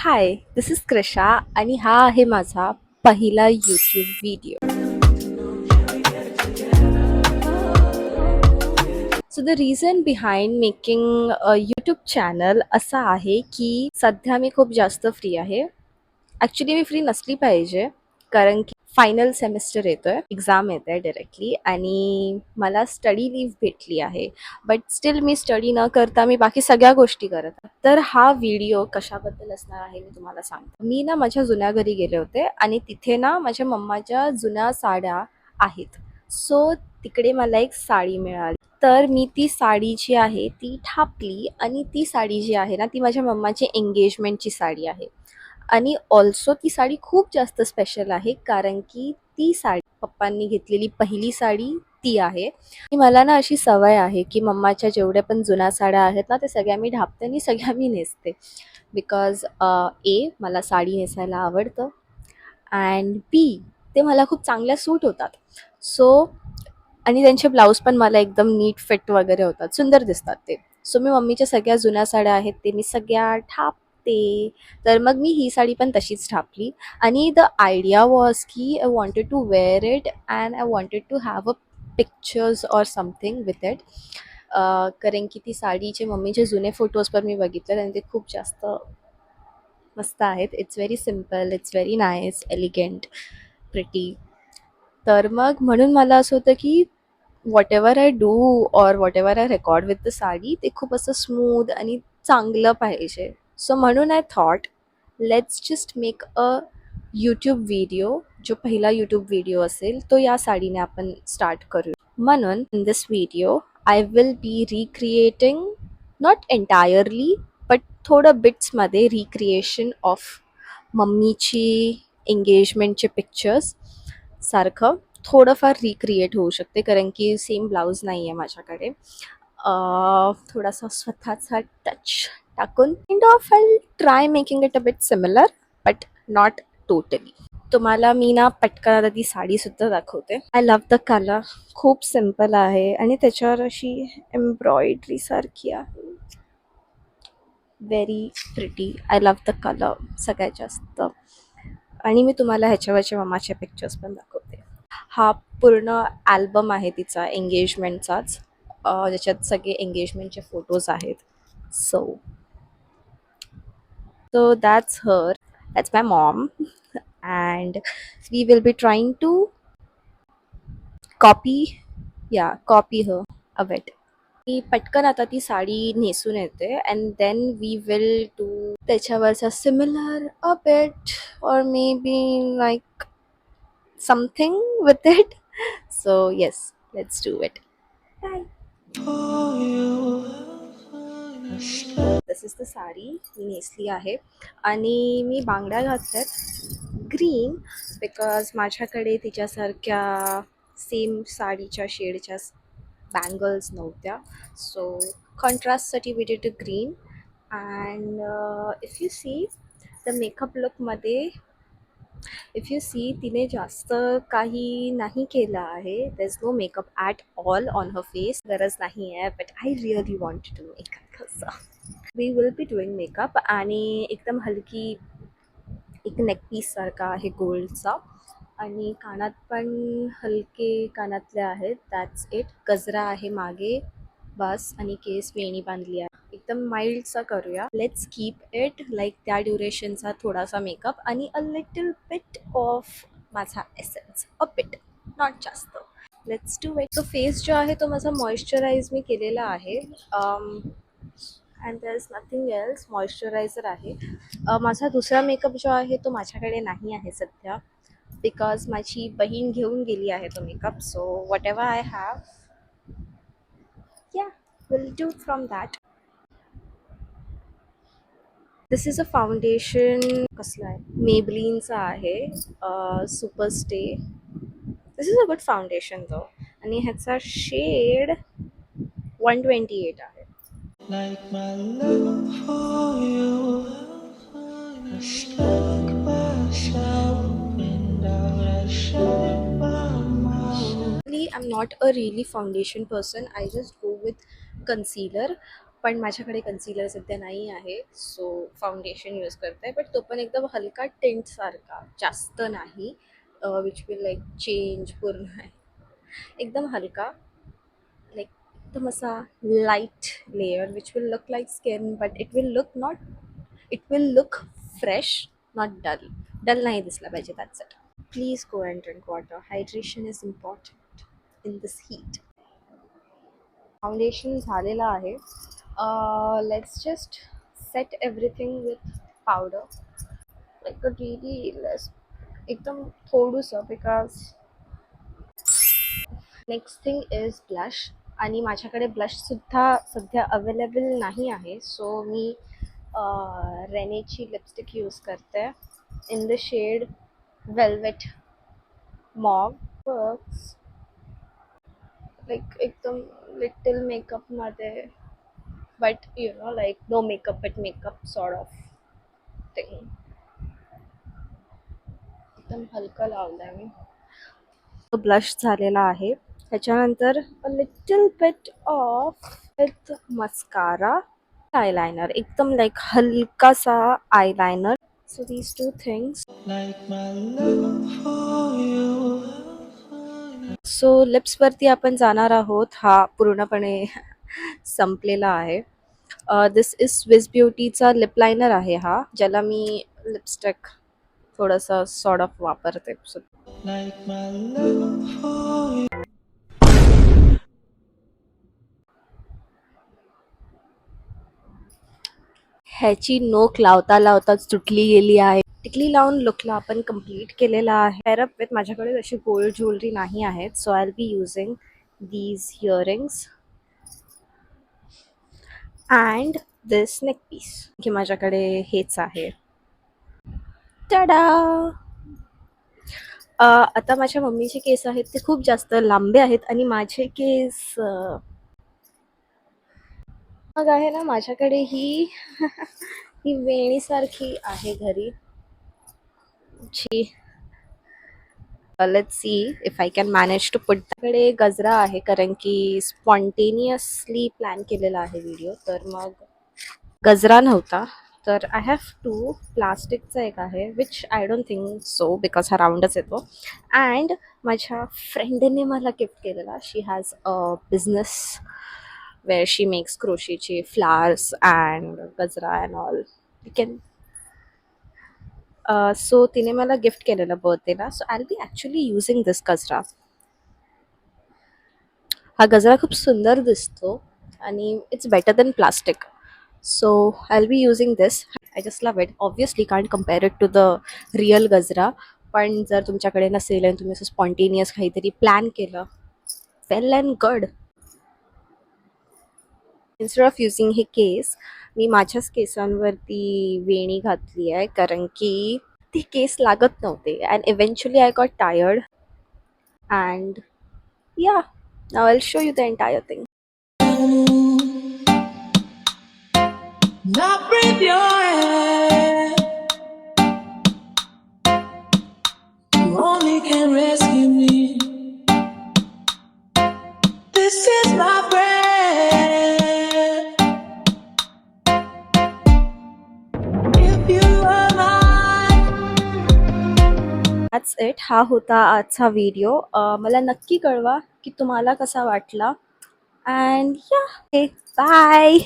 हाय, दिस is क्रिशा आणि हा आहे माझा पहिला YouTube video. So the reason behind making a YouTube channel असा आहे की सध्या मी खूप जास्त फ्री आहे. ॲक्च्युली मी फ्री नसली पाहिजे, कारण की फायनल सेमिस्टर येतोय, एक्झाम येत आहे डायरेक्टली आणि मला स्टडी लीव्ह भेटली आहे. बट स्टील मी स्टडी न करता मी बाकी सगळ्या गोष्टी करत आहे. तर हा व्हिडिओ कशाबद्दल असणार आहे मी तुम्हाला सांगते. मी ना माझ्या जुन्या घरी गेले होते आणि तिथे ना माझ्या मम्माच्या जुन्या साड्या आहेत. सो तिकडे मला एक साडी मिळाली. तर मी ती साडी जी आहे ती ठापली आणि ती साडी जी आहे ना ती माझ्या मम्माची एंगेजमेंटची साडी आहे. आणि ऑल्सो ती साडी खूप जास्त स्पेशल आहे, कारण की ती साडी पप्पांनी घेतलेली पहिली साडी ती आहे. आणि मला ना अशी सवय आहे की मम्माच्या जेवढ्या पण जुन्या साड्या आहेत ना, त्या सगळ्या मी ढापते आणि सगळ्या मी नेसते. बिकॉज मला साडी नेसायला आवडतं अँड बी ते मला खूप चांगल्या सूट होतात. सो आणि त्यांचे ब्लाऊज पण मला एकदम नीट फिट वगैरे होतात, सुंदर दिसतात ते. सो मी मम्मीच्या सगळ्या जुन्या साड्या आहेत ते मी सगळ्या ठापते. तर मग मी ही साडी पण तशीच ठापली आणि द आयडिया वॉज की I wanted to wear it and I wanted to have a pictures or something with it. कारण की ती साडीचे मम्मीचे जुने फोटोज पण मी बघितले आणि ते खूप जास्त मस्त आहेत. It's very simple, it's very nice, elegant, pretty. तर मग म्हणून मला असं होतं की whatever I do or whatever I record with the sari ते खूप असं स्मूथ आणि चांगलं पाहिजे. सो म्हणून I thought let's just make a YouTube video. जो पहिला यूट्यूब व्हिडिओ असेल तो या साडीने आपण स्टार्ट करू. म्हणून in this video I will B recreating, not entirely but थोडं बिट्समध्ये रिक्रिएशन ऑफ मम्मीची एंगेजमेंटचे पिक्चर्स सारखं थोडंफार रिक्रिएट होऊ शकते, कारण की सेम ब्लाऊज नाही आहे माझ्याकडे. थोडासा स्वतःचा टच टाकून kind of I try making it a bit similar but not totally. तुम्हाला मी ना पटकन आता ती साडीसुद्धा दाखवते. I love the colour. खूप सिम्पल आहे आणि त्याच्यावर अशी एम्ब्रॉयडरी सारखी आहे. Very pretty. I love the colour सगळ्यात जास्त. आणि मी तुम्हाला ह्याच्यावरचे मम्माचे पिक्चर्स पण दाखवते. हा पूर्ण अल्बम आहे तिचा एंगेजमेंटचाच, ज्याच्यात सगळे एंगेजमेंटचे फोटोज आहेत. So so that's her, that's my mom and we will be trying to copy copy her a bit. मी पटकन आता ती साडी नेसून येते and then we will do त्याच्यावरचा similar a bit or maybe like something with it. So yes, let's do it. Bye. This is the sari मी नेसली आहे आणि मी बांगड्या घातल्यात ग्रीन, बिकॉज माझ्याकडे तिच्यासारख्या सेम साडीच्या शेडच्या बँगल्स नव्हत्या. सो कॉन्ट्रास्टसाठी we did a green. And if you see the makeup लुकमध्ये, इफ यू सी तिने जास्त काही नाही केलं आहे. There is no makeup at all on her face. गरज नाही आहे, but I really want to do makeup कसं. We will be doing makeup आणि एकदम हलकी एक नेकपीस सारखा आहे गोल्डचा आणि कानात पण हलके कानातले आहेत. That's it. गजरा आहे मागे बस आणि केस वेणी बांधली आहे. एकदम माइल्डचा करूया. लेट्स कीप इट लाईक त्या ड्युरेशनचा थोडासा मेकअप आणि अ लिटल बिट ऑफ माझा एसेन्स, अ बिट, नॉट जास्त. Let's do it. तो फेस जो आहे तो माझा मॉइश्चराईज मी केलेला आहे and there is nothing else. Moisturiser आहे. माझा दुसरा मेकअप जो आहे तो माझ्याकडे नाही आहे सध्या, बिकॉज माझी बहीण घेऊन गेली आहे तो makeup. So whatever I have, ya will do from that. This is a foundation. कसलं आहे, मेबलिनचा आहे, super stay. This is a good foundation though आणि ह्याचा शेड 128 आहे. Like my love for you, I stuck myself and I shut my mouth. I'm not a really foundation person. I just go with concealer. पण माझ्याकडे concealer सध्या नाही आहे, so foundation use करते. But तो पण एकदम हलका टिंटसारखा, जास्त नाही, विच विल लाईक चेंज पूर्ण एकदम हलका, लाईक एकदम असा light layer which will look like skin, but it will look fresh, not dull. Dull नाही दिसला पाहिजे, that's it. Please go and drink water. Hydration is important in this heat. Foundation झालेलं आहे. Let's just set everything with powder, like a really less, एकदम थोडंसं, because next thing is blush. आणि माझ्याकडे ब्लशसुद्धा सध्या अवेलेबल नाही आहे, सो मी रेनेची लिपस्टिक यूज करते in the shade velvet mauve. Works like एकदम लिटिल मेकअपमध्ये, but you know like no makeup but makeup sort of thing. एकदम हलकं लावलं आहे मी. ब्लश झालेला आहे. त्याच्यानंतर a little bit of with mascara, eyeliner, एकदम लाईक हलकासा eyeliner. So these two things. So लिप्सवरती आपण जाणार आहोत. हा पूर्णपणे संपलेला आहे. दिस इज स्विस ब्युटीचा लिप लायनर आहे हा, ज्याला मी लिपस्टिक थोडंसं सॉर्ट ऑफ वापरते. ह्याची नोक लावता लावताच तुटली गेली आहे. टिकली लावून लुकला आपण कंप्लीट केलेला आहे. पेअर अप विथ, माझ्याकडे अशी गोल्ड ज्वेलरी नाही आहेत, so I will be using these earrings and this neck piece, की माझ्याकडे हेच आहे. टाडा! आता माझ्या मम्मीचे केस आहेत ते खूप जास्त लांबे आहेत आणि माझे केस मग आहे ना, माझ्याकडे ही ही वेणीसारखी आहे घरी, जी let's see if I can manage to put. त्याकडे गजरा आहे, कारण की स्पॉन्टेनियसली प्लॅन केलेला आहे व्हिडिओ, तर मग गजरा नव्हता. तर आय हॅव टू. प्लास्टिकचा एक आहे, which I don't think so, because हा राऊंडच येतो. अँड माझ्या फ्रेंडने मला गिफ्ट केलेला. She has a business where she makes क्रोशीचे flowers and gajra and all. You can. So तिने मला गिफ्ट केलेलं बर्थडेला, so I will be actually using this gajra. हा गजरा खूप सुंदर दिसतो आणि it's better than plastic, so I will be using this. I just love it. Obviously can't compare it to the real gajra, पण जर तुमच्याकडे नसेल आणि तुम्ही असं स्पॉन्टेनियस काहीतरी प्लॅन केलं, well and good. Instead of using हे केस, मी माझ्याच केसांवरती वेणी घातली आहे, कारण की ती केस लागत नव्हते. And eventually I got tired and ya, now I will show you the entire thing. Now breathe your air. You only can rescue me. This is my breath. If you are mine. That's it. हा होता आजचा video. मला नक्की कळवा की तुम्हाला कसा वाटला. अँड या, बाय.